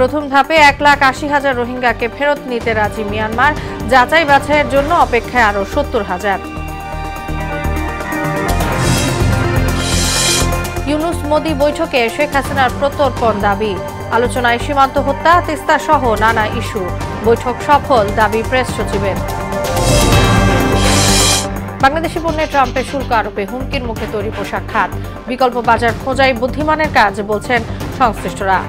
প্রথম ধাপে 1,80,000 রোহিঙ্গাকে ফেরত নিতে রাজি মিয়ানমার, যাচাই বাছাইয়ের জন্য অপেক্ষায় আরো 70,000। ইউনূস মোদি বৈঠকে শেখ হাসিনার প্রত্যর্পণ দাবি, আলোচনায় সীমান্ত হত্যা, তিস্তা সহ নানা ইস্যু। বৈঠক সফল দাবি প্রেস সচিবের। বাংলাদেশি পণ্যে ট্রাম্পের শুল্ক আরোপে হুমকির মুখে তৈরি পোশাক খাত, বিকল্প বাজার খোঁজাই বুদ্ধিমানের কাজ বলছেন সংশ্লিষ্টরা।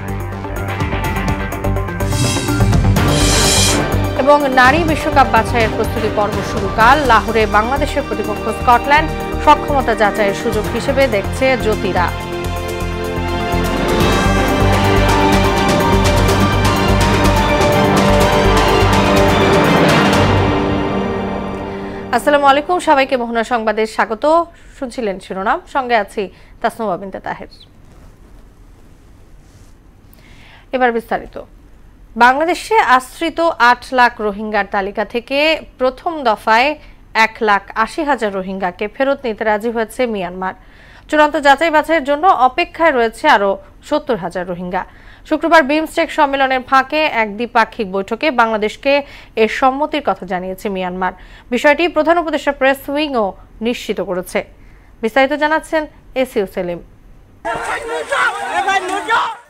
এবং নারী বিশ্বকাপ বাছাইয়ের প্রস্তুতি পর্ব শুরু কাল। লাহোরে বাংলাদেশের প্রতিপক্ষ স্কটল্যান্ড, সক্ষমতা যাচাইয়ের সুযোগ হিসেবে দেখছে জ্যোতিরা। আসসালামু আলাইকুম, সবাইকে মোহনা সংবাদে স্বাগত। শুনছিলেন শিরোনাম, সঙ্গে আছি তাসনুবা বিনতে তাহের। এবার বিস্তারিত। বাংলাদেশে আশ্রিত 8 লাখ রোহিঙ্গার তালিকা থেকে প্রথম দফায় 1,80,000 রোহিঙ্গাকে ফেরত নিতে রাজি হয়েছে মিয়ানমার। চূড়ান্ত যাচাই বাছাইয়ের জন্য অপেক্ষায় রয়েছে আরো 70,000 রোহিঙ্গা। শুক্রবার বিমস্টেক সম্মেলনের ফাঁকে এক দ্বিপাক্ষিক বৈঠকে বাংলাদেশকে এর সম্মতির কথা জানিয়েছে মিয়ানমার। বিষয়টি প্রধান উপদেষ্টা প্রেস উইংও নিশ্চিত করেছে। বিস্তারিত জানাচ্ছেন এসইউ সেলিম।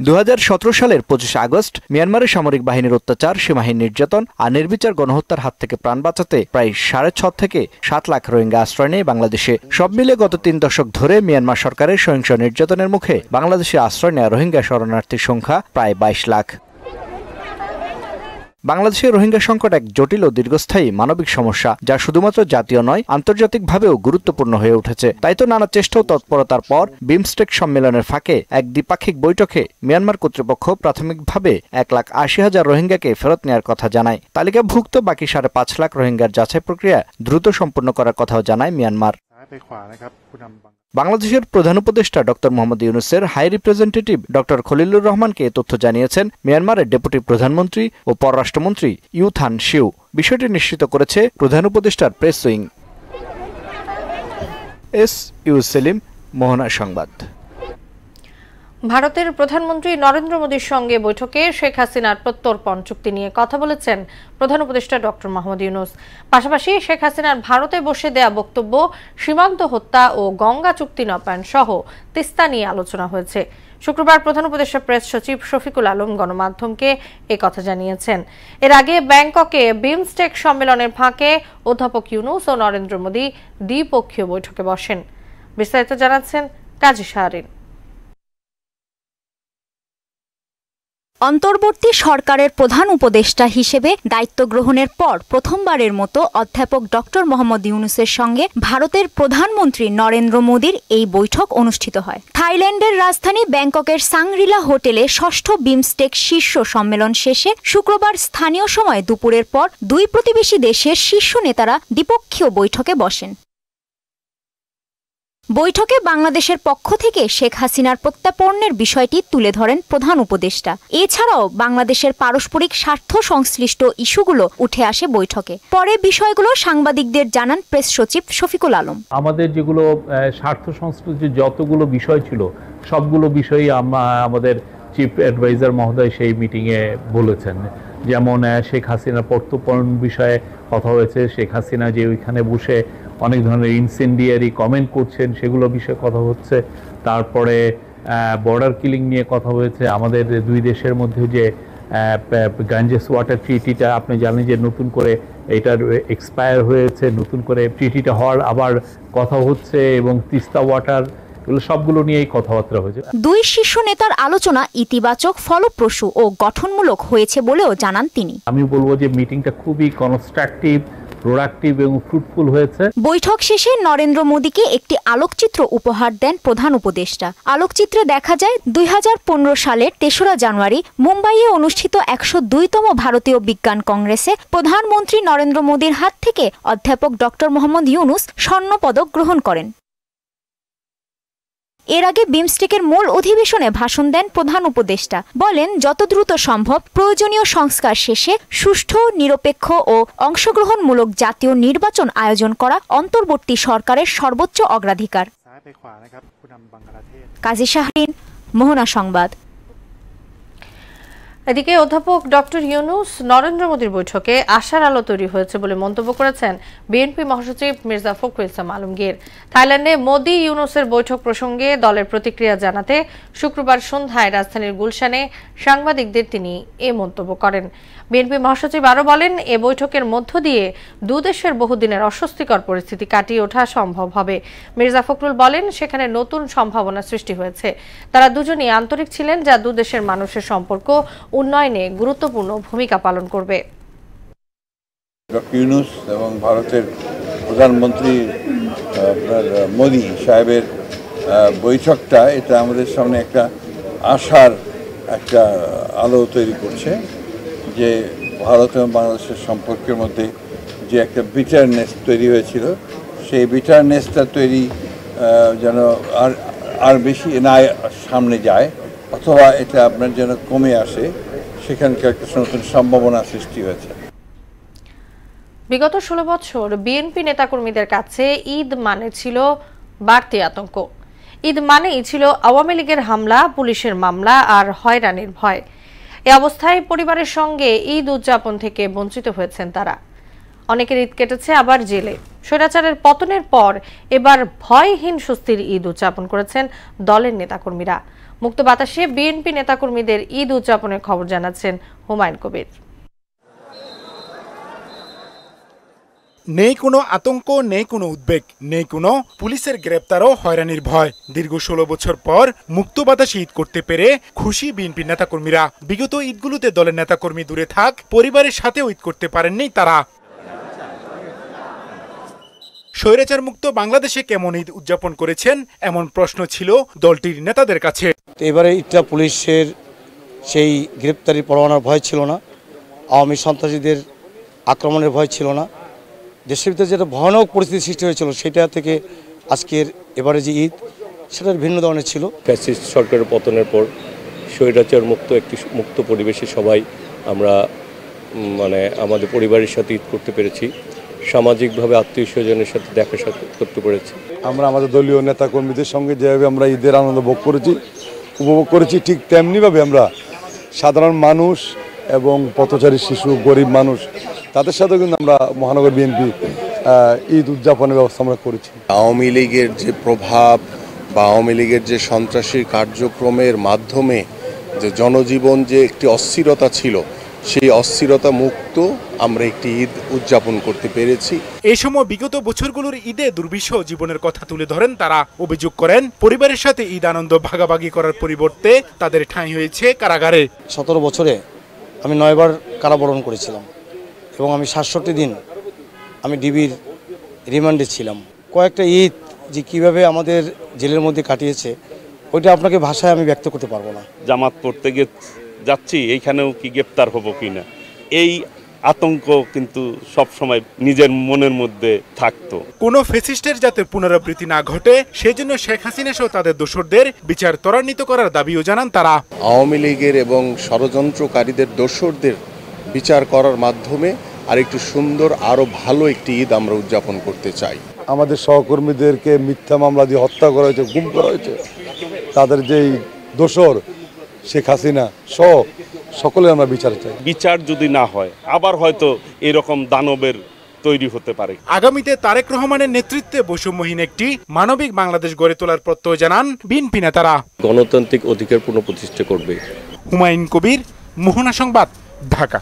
2017 সালের 25 আগস্ট মিয়ানমারের সামরিক বাহিনীর অত্যাচার, সীমাহীন নির্যাতন আর নির্বিচার গণহত্যার হাত থেকে প্রাণ বাঁচাতে প্রায় 6.5 থেকে 7 লাখ রোহিঙ্গা আশ্রয় নেয় বাংলাদেশে। সব মিলে গত 3 দশক ধরে মিয়ানমার সরকারের সহিংস নির্যাতনের মুখে বাংলাদেশে আশ্রয় নেওয়া রোহিঙ্গা শরণার্থীর সংখ্যা প্রায় 22 লাখ। বাংলাদেশের রোহিঙ্গা সংকট এক জটিল ও দীর্ঘস্থায়ী মানবিক সমস্যা, যা শুধুমাত্র জাতীয় নয়, আন্তর্জাতিকভাবেও গুরুত্বপূর্ণ হয়ে উঠেছে। তাই তো নানা চেষ্টা ও তৎপরতার পর বিমস্টেক সম্মেলনের ফাঁকে এক দ্বিপাক্ষিক বৈঠকে মিয়ানমার কর্তৃপক্ষ প্রাথমিকভাবে 1,80,000 রোহিঙ্গাকে ফেরত নেওয়ার কথা জানায়। তালিকাভুক্ত বাকি 5.5 লাখ রোহিঙ্গার যাচাই প্রক্রিয়া দ্রুত সম্পন্ন করার কথাও জানায় মিয়ানমার। বাংলাদেশের প্রধান উপদেষ্টা ডক্টর মোহাম্মদ ইউনূসের হাই রিপ্রেজেন্টেটিভ ডক্টর খলিলুর রহমানকে এ তথ্য জানিয়েছেন মিয়ানমারের ডেপুটি প্রধানমন্ত্রী ও পররাষ্ট্রমন্ত্রী ইউ থান শিউ। বিষয়টি নিশ্চিত করেছে প্রধান উপদেষ্টার প্রেস উইং। এসইউ সেলিম, মোহনা সংবাদ। ভারতের প্রধানমন্ত্রী নরেন্দ্র মোদীর সঙ্গে বৈঠকে শেখ হাসিনার প্রত্যর্পণ চুক্তি নিয়ে কথা বলেছেন প্রধান উপদেষ্টা ডক্টর মোহাম্মদ ইউনূস। পাশাপাশি শেখ হাসিনার ভারতে বসে দেয়া বক্তব্য, সীমান্ত হত্যা ও গঙ্গা চুক্তি নবায়ন সহ তিস্তা নিয়ে আলোচনা হয়েছে। শুক্রবার প্রধান উপদেষ্টা প্রেস সচিব শফিকুল আলম গণমাধ্যমকে কথা জানিয়েছেন। এর আগে ব্যাংককে বিমস্টেক সম্মেলনের ফাঁকে অধ্যাপক ইউনূস ও নরেন্দ্র মোদী দ্বিপক্ষীয় বৈঠকে বসেন। বিস্তারিত জানাচ্ছেন কাজী শাহরিন। অন্তর্বর্তী সরকারের প্রধান উপদেষ্টা হিসেবে দায়িত্ব গ্রহণের পর প্রথমবারের মতো অধ্যাপক ডক্টর মোহাম্মদ ইউনূসের সঙ্গে ভারতের প্রধানমন্ত্রী নরেন্দ্র মোদীর এই বৈঠক অনুষ্ঠিত হয়। থাইল্যান্ডের রাজধানী ব্যাংককের সাংগ্রিলা হোটেলে 6ষ্ঠ বিমস্টেক শীর্ষ সম্মেলন শেষে শুক্রবার স্থানীয় সময় দুপুরের পর দুই প্রতিবেশী দেশের শীর্ষ নেতারা দ্বিপক্ষীয় বৈঠকে বসেন। বৈঠকে বাংলাদেশের পক্ষ থেকে শেখ হাসিনার প্রত্যাপনের বিষয়টি তুলে ধরেন প্রধান উপদেষ্টা। এছাড়াও বাংলাদেশের পারস্পরিক স্বার্থ সংশ্লিষ্ট ইস্যুগুলো উঠে আসে বৈঠকে। পরে বিষয়গুলো সাংবাদিকদের জানান প্রেস সচিব শফিকুল আলম। আমাদের যেগুলো স্বার্থ সংশ্লিষ্ট যতগুলো বিষয় ছিল, সবগুলো বিষয়ই আমাদের চিফ অ্যাডভাইজার মহোদয় সেই মিটিংয়ে বলেছেন। যেমন শেখ হাসিনার প্রত্যর্পণ বিষয়ে কথা হয়েছে, শেখ হাসিনা যে ওইখানে বসে অনেক ধরনের ইনসেন্ডিয়ারি কমেন্ট করছেন সেগুলো বিষয়ে কথা হচ্ছে। তারপরে বর্ডার কিলিং নিয়ে কথা হয়েছে। আমাদের দুই দেশের মধ্যে যে গাঞ্জেস ওয়াটার ট্রিটিটা, আপনি জানেন যে নতুন করে এটার এক্সপায়ার হয়েছে, নতুন করে ট্রিটিটা হওয়ার আবার কথা হচ্ছে, এবং তিস্তা ওয়াটার, এগুলো সবগুলো নিয়েই কথাবার্তা হয়েছে। দুই শীর্ষ নেতার আলোচনা ইতিবাচক, ফলপ্রসূ ও গঠনমূলক হয়েছে বলেও জানান তিনি। আমি বলবো যে মিটিংটা খুবই কনস্ট্রাকটিভ, প্রোডাক্টিভ এবং ফ্রুটফুল হয়েছে। বৈঠক শেষে নরেন্দ্র মোদীকে একটি আলোকচিত্র উপহার দেন প্রধান উপদেষ্টা। আলোকচিত্রে দেখা যায় 2015 সালের 3রা জানুয়ারি মুম্বাইয়ে অনুষ্ঠিত 102তম ভারতীয় বিজ্ঞান কংগ্রেসে প্রধানমন্ত্রী নরেন্দ্র মোদীর হাত থেকে অধ্যাপক ডক্টর মোহাম্মদ ইউনূস স্বর্ণপদক গ্রহণ করেন। এর আগে বিমস্টেকের মূল অধিবেশনে ভাষণ দেন প্রধান উপদেষ্টা। বলেন, যত দ্রুত সম্ভব প্রয়োজনীয় সংস্কার শেষে সুষ্ঠু, নিরপেক্ষ ও অংশগ্রহণমূলক জাতীয় নির্বাচন আয়োজন করা অন্তর্বর্তী সরকারের সর্বোচ্চ অগ্রাধিকার। কাজী শাহরিন, মোহনা সংবাদ। এদিকে অধ্যাপক ডক্টর ইউনূস নরেন্দ্র মোদীর বৈঠকে আশার আলো তৈরি হয়েছে বলে মন্তব্য করেছেন বিএনপি মহাসচিব মির্জা ফখরুল ইসলাম আলমগীর। থাইল্যান্ডে মোদি ইউনূসের বৈঠক প্রসঙ্গে দলের প্রতিক্রিয়া জানাতে শুক্রবার সন্ধ্যায় রাজধানীর গুলশানে সাংবাদিকদের তিনি এ মন্তব্য করেন। বিএনপি মহাসচিব আরও বলেন, এ বৈঠকের মধ্য দিয়ে দুদেশের বহুদিনের অস্বস্তিকর পরিস্থিতি কাটিয়ে ওঠা সম্ভব হবে। মির্জা ফখরুল বলেন, সেখানে নতুন সম্ভাবনা সৃষ্টি হয়েছে। তারা দুজনই আন্তরিক ছিলেন, যা দুদেশের মানুষের সম্পর্ক উন্নয়নে গুরুত্বপূর্ণ ভূমিকা পালন করবে। ডক্টর ইউনূস এবং ভারতের প্রধানমন্ত্রী মোদি সাহেবের বৈঠকটা এটা আমাদের সামনে একটা আশার একটা আলো তৈরি করছে যে ভারত এবং বাংলাদেশের সম্পর্কের মধ্যে যে একটা বিটারনেস তৈরি হয়েছিল, সেই বিটারনেসটা তৈরি যেন আর বেশি না সামনে যায়, অথবা এটা আপনার যেন কমে আসে, সেখানকার একটা নতুন সম্ভাবনা সৃষ্টি হয়েছে। বিগত 16 বছর বিএনপি নেতাকর্মীদের কাছে ঈদ মানে ছিল বাড়তি আতঙ্ক। ঈদ মানেই ছিল আওয়ামী লীগের হামলা, পুলিশের মামলা আর হয়রানির ভয়। এ অবস্থায় পরিবারের সঙ্গে ঈদ উদযাপন থেকে বঞ্চিত হয়েছেন তারা। অনেকের ঈদ কেটেছে আবার জেলে। স্বৈরাচারের পতনের পর এবার ভয়হীন স্বস্তির ঈদ উদযাপন করেছেন দলের নেতাকর্মীরা। মুক্ত বাতাসে বিএনপি নেতাকর্মীদের ঈদ উদযাপনের খবর জানাচ্ছেন হুমায়ুন কবির। নেই কোনো আতঙ্ক, নেই কোনো উদ্বেগ, নেই কোনো পুলিশের গ্রেপ্তার ও হয়রানির ভয়। দীর্ঘ 16 বছর পর মুক্ত বাতাসে ঈদ করতে পেরে খুশি বিএনপির নেতাকর্মীরা। বিগত ঈদগুলোতে দলের নেতাকর্মী দূরে থাক, পরিবারের সাথেও ঈদ করতে পারেননি তারা। স্বৈরাচার মুক্ত বাংলাদেশে কেমন ঈদ উদযাপন করেছেন, এমন প্রশ্ন ছিল দলটির নেতাদের কাছে। এবারে ঈদটা পুলিশের সেই গ্রেপ্তারি পরোয়ানার ভয় ছিল না, আওয়ামী সন্ত্রাসীদের আক্রমণের ভয় ছিল না। দেশের ভিতরে যেটা ভয়ানক পরিস্থিতি সৃষ্টি হয়েছিল, সেটা থেকে আজকের এবারে যে ঈদ, সেটার ভিন্ন ধরনের ছিল। ফ্যাসিস্ট সরকারের পতনের পর স্বৈরাচার মুক্ত একটি মুক্ত পরিবেশে সবাই আমরা আমাদের পরিবারের সাথে ঈদ করতে পেরেছি, সামাজিকভাবে আত্মীয় স্বজনের সাথে দেখা সাক্ষাৎ করতে পেরেছি। আমরা আমাদের দলীয় নেতাকর্মীদের সঙ্গে যেভাবে আমরা ঈদের আনন্দ উপভোগ করেছি, ঠিক তেমনিভাবে আমরা সাধারণ মানুষ এবং পথচারী শিশু, গরিব মানুষ, তাদের সাথেও কিন্তু আমরা মহানগর বিএনপি ঈদ উদযাপনের ব্যবস্থা আমরা করেছি। আওয়ামী লীগের যে প্রভাব বা আওয়ামী লীগের যে সন্ত্রাসী কার্যক্রমের মাধ্যমে যে জনজীবন যে একটি অস্থিরতা ছিল, সেই অস্থিরতা মুক্ত আমরা একটি ঈদ উদযাপন করতে পেরেছি। এই সময় বিগত বছরগুলোর ঈদে দুর্বিষহ জীবনের কথা তুলে ধরেন তারা। অভিযোগ করেন, পরিবারের সাথে ঈদ আনন্দ ভাগাভাগি করার পরিবর্তে তাদের ঠাঁই হয়েছে কারাগারে। 17 বছরে আমি 9 বার কারাবরণ করেছিলাম এবং আমি 67 দিন আমি ডিবির রিমান্ডে ছিলাম। কয়েকটা ঈদ যে কিভাবে আমাদের জেলের মধ্যে কাটিয়েছে, ওইটা আপনাকে ভাষায় আমি ব্যক্ত করতে পারবো না। জামাত পড়তে গিয়ে যাচ্ছি, এইখানেও কি গ্রেপ্তার হবো কিনা, এই আতঙ্ক কিন্তু সব সময় নিজের মনের মধ্যে থাকতো। কোনো ফ্যাসিস্টের যাতে পুনরাবৃত্তি না ঘটে, সেজন্য শেখ হাসিনা সহ তাদের দোসরদের বিচার ত্বরান্বিত করার দাবিও জানান তারা। আওয়ামী লীগের এবং ষড়যন্ত্রকারীদের দোসরদের বিচার করার মাধ্যমে আর একটু সুন্দর, আরো ভালো একটি ঈদ আমরা উদযাপন করতে চাই। আমাদের সহকর্মীদেরকে মিথ্যা মামলা দিয়ে হত্যা করা হয়েছে, গুম করা হয়েছে, তাদের যেই দোসর শেখ হাসিনা সহ সকলে আমরা বিচার চাই। বিচার যদি না হয়, আবার হয়তো এরকম দানবের তৈরি হতে পারে। আগামীতে তারেক রহমানের নেতৃত্বে বৈষম্যহীন একটি মানবিক বাংলাদেশ গড়ে তোলার প্রত্যয় জানান বিএনপি নেতারা। গণতান্ত্রিক অধিকার পুনঃপ্রতিষ্ঠা করবে। হুমায়ুন কবির, মোহনা সংবাদ, ঢাকা।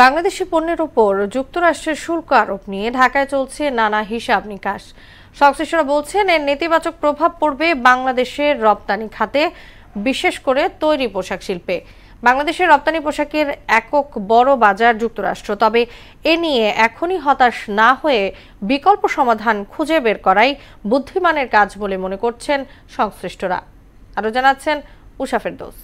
বাংলাদেশি পণ্যের উপর যুক্তরাষ্ট্রের শুল্ক আরোপ নিয়ে ঢাকায় চলছে নানা হিসাব নিকাশ। সংশ্লিষ্টরা বলছেন, এর নেতিবাচক প্রভাব পড়বে বাংলাদেশের রপ্তানি খাতে, বিশেষ করে তৈরি পোশাক শিল্পে। বাংলাদেশের রপ্তানি পোশাকের একক বড় বাজার যুক্তরাষ্ট্র। তবে এ নিয়ে এখনই হতাশ না হয়ে বিকল্প সমাধান খুঁজে বের করাই বুদ্ধিমানের কাজ বলে মনে করছেন সংশ্লিষ্টরা। আরও জানাচ্ছেন উষা ফেরদৌস।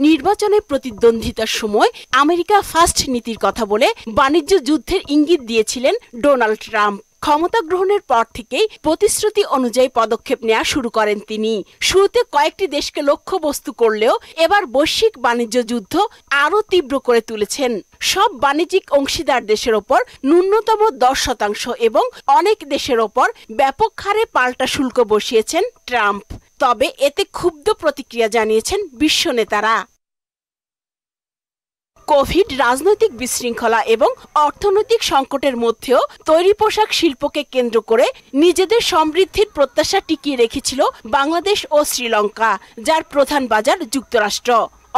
নির্বাচনে প্রতিদ্বন্দ্বিতার সময় আমেরিকা ফার্স্ট নীতির কথা বলে বাণিজ্য যুদ্ধের ইঙ্গিত দিয়েছিলেন ডোনাল্ড ট্রাম্প। ক্ষমতা গ্রহণের পর থেকেই প্রতিশ্রুতি অনুযায়ী পদক্ষেপ নেওয়া শুরু করেন তিনি। শুরুতে কয়েকটি দেশকে লক্ষ্যবস্তু করলেও এবার বৈশ্বিক বাণিজ্য যুদ্ধ আরও তীব্র করে তুলেছেন। সব বাণিজ্যিক অংশীদার দেশের ওপর ন্যূনতম 10% এবং অনেক দেশের ওপর ব্যাপক হারে পাল্টা শুল্ক বসিয়েছেন ট্রাম্প। তবে এতে ক্ষুব্ধ প্রতিক্রিয়া জানিয়েছেন বিশ্ব নেতারা। কোভিড, রাজনৈতিক বিশৃঙ্খলা এবং অর্থনৈতিক সংকটের মধ্যেও তৈরি পোশাক শিল্পকে কেন্দ্র করে নিজেদের সমৃদ্ধির প্রত্যাশা টিকিয়ে রেখেছিল বাংলাদেশ ও শ্রীলঙ্কা, যার প্রধান বাজার যুক্তরাষ্ট্র।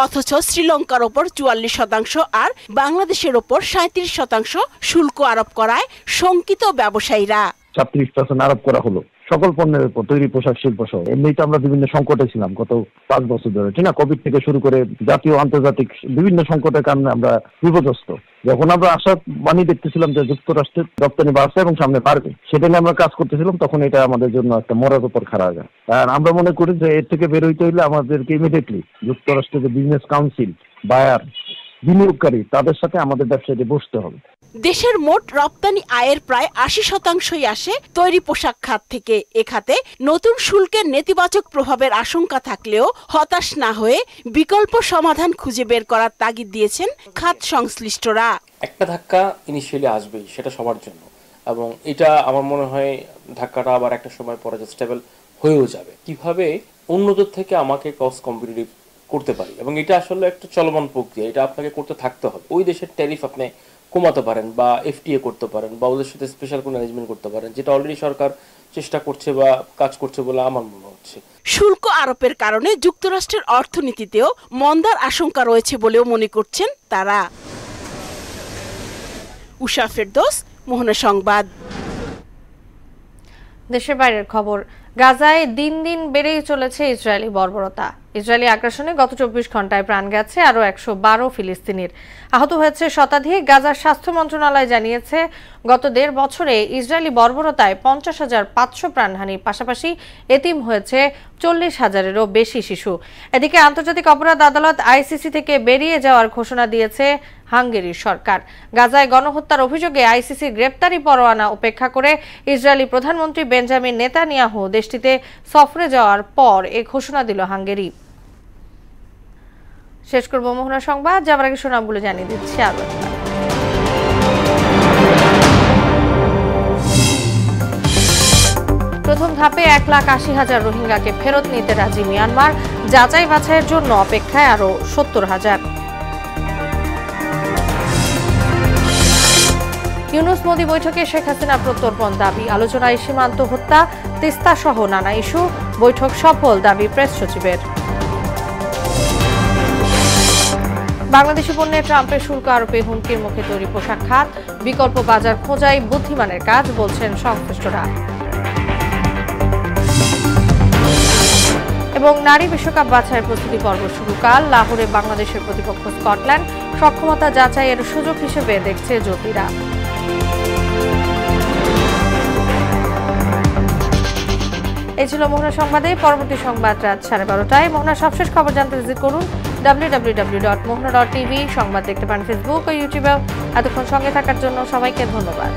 অথচ শ্রীলঙ্কার ওপর 44% আর বাংলাদেশের ওপর 37% শুল্ক আরোপ করায় শঙ্কিত ব্যবসায়ীরা। 37% আরোপ করা হলো সকল পণ্যের উপর, তৈরি পোশাক শিল্প সহ। এমনিতে আমরা বিভিন্ন সংকটে ছিলাম গত 5 বছর ধরে, ঠিক না? কোভিড থেকে শুরু করে জাতীয় আন্তর্জাতিক বিভিন্ন সংকটের কারণে আমরা বিপর্যস্ত। যখন আমরা আশাবাণী দেখতেছিলাম যে যুক্তরাষ্ট্রের রপ্তানি বাড়ছে এবং সামনে বাড়বে, সেটা নিয়ে আমরা কাজ করতেছিলাম, তখন এটা আমাদের জন্য একটা মরার উপর খাড়া যায়। আর আমরা মনে করি যে এর থেকে বের হইতে হইলে আমাদেরকে ইমিডিয়েটলি যুক্তরাষ্ট্রের যে বিজনেস কাউন্সিল, বায়ার, বিনিয়োগকারী, তাদের সাথে আমাদের ব্যবসায়ীতে বসতে হবে। দেশের মোট রপ্তানি আয়ের প্রায় 80% আসে তৈরি পোশাক খাত থেকে। এ খাতে নতুন শুল্কের নেতিবাচক প্রভাবের আশঙ্কা থাকলেও হতাশ না হয়ে বিকল্প সমাধান খুঁজে বের করার তাগিদ দিয়েছেন খাত সংশ্লিষ্টরা। একটা ধাক্কা ইনিশিয়ালি আসবেই, সেটা সবার জন্য, এবং এটা আমার মনে হয় ধাক্কাটা আবার একটা সময় পরে স্টেবল হয়েও যাবে। কিভাবে উন্নত থেকে আমাকে কস্ট কম্পিটিটিভ করতে পারি, এবং এটা আসলে একটা চলমান প্রক্রিয়া, এটা আপনাকে করতে থাকতে হবে। ওই দেশের ট্যারিফ আপনি কমাতে পারেন বা এফটিএ করতে পারেন বা ওদের সাথে স্পেশাল কোনো অ্যারেঞ্জমেন্ট করতে পারেন, যেটা অলরেডি সরকার চেষ্টা করছে বা কাজ করছে বলে আমার মনে হচ্ছে। শুল্ক আরোপের কারণে যুক্তরাষ্ট্রের অর্থনীতিতেও মন্দার আশঙ্কা রয়েছে বলেও মনে করছেন তারা। উষা ফেরদৌস, মোহনা সংবাদ। দেশের বাইরের খবর। গাজায় দিন দিন বেড়েই চলেছে ইসরায়েলি বর্বরতা। ইসরায়েলি আগ্রাসনে গত 24 ঘন্টায় প্রাণ গেছে আরও 112 ফিলিস্তিনির। আহত হয়েছে শতাধিক। গাজার স্বাস্থ্য মন্ত্রণালয় জানিয়েছে গত 1.5 বছরে ইসরায়েলি বর্বরতায় 50,500 প্রাণহানির পাশাপাশি এতিম হয়েছে 40,000-এরও বেশি শিশু। এদিকে আন্তর্জাতিক অপরাধ আদালত আইসিসি থেকে বেরিয়ে যাওয়ার ঘোষণা দিয়েছে হাঙ্গেরির সরকার। গাজায় গণহত্যার অভিযোগে আইসিসির গ্রেপ্তারি পরোয়ানা উপেক্ষা করে ইসরায়েলি প্রধানমন্ত্রী বেঞ্জামিন নেতানিয়াহু দেশটিতে সফরে যাওয়ার পর এ ঘোষণা দিল হাঙ্গেরি। শেষ করব মোহনা সংবাদ, যাবার আগে শোনামগুলো জানিয়ে দিচ্ছি আরো একবার। প্রথম ধাপে 1,80,000 রোহিঙ্গাকে ফেরত নিতে রাজি মিয়ানমার। যাচাই বাছাইয়ের জন্য অপেক্ষায় আরো 70,000। ইউনূস মোদি বৈঠকে শেখ হাসিনা প্রত্যর্পণ দাবি। আলোচনায় সীমান্ত হত্যা, তিস্তা সহ নানা ইস্যু। বৈঠক সফল দাবি প্রেস সচিবের। বাংলাদেশি পণ্যে ট্রাম্পের শুল্ক আরোপে হুমকির মুখে তৈরি পোশাক খাত। বিকল্প বাজার খোঁজাই বুদ্ধিমানের কাজ বলছেন সংশ্লিষ্টরা। এবং নারী বিশ্বকাপ বাছাইয়ের প্রস্তুতি পর্ব শুরু কাল। লাহোরে বাংলাদেশের প্রতিপক্ষ স্কটল্যান্ড। সক্ষমতা যাচাইয়ের সুযোগ হিসেবে দেখছে জ্যোতিরা। এই ছিল মোহনা সংবাদে। পরবর্তী সংবাদ রাত 12:30টায়। মোহনার সবশেষ খবর জানতে ভিজিট করুন www.mohna.tv। সংবাদ দেখতে পান ফেসবুক ও ইউটিউবে। এতক্ষণ সঙ্গে থাকার জন্য সবাইকে ধন্যবাদ।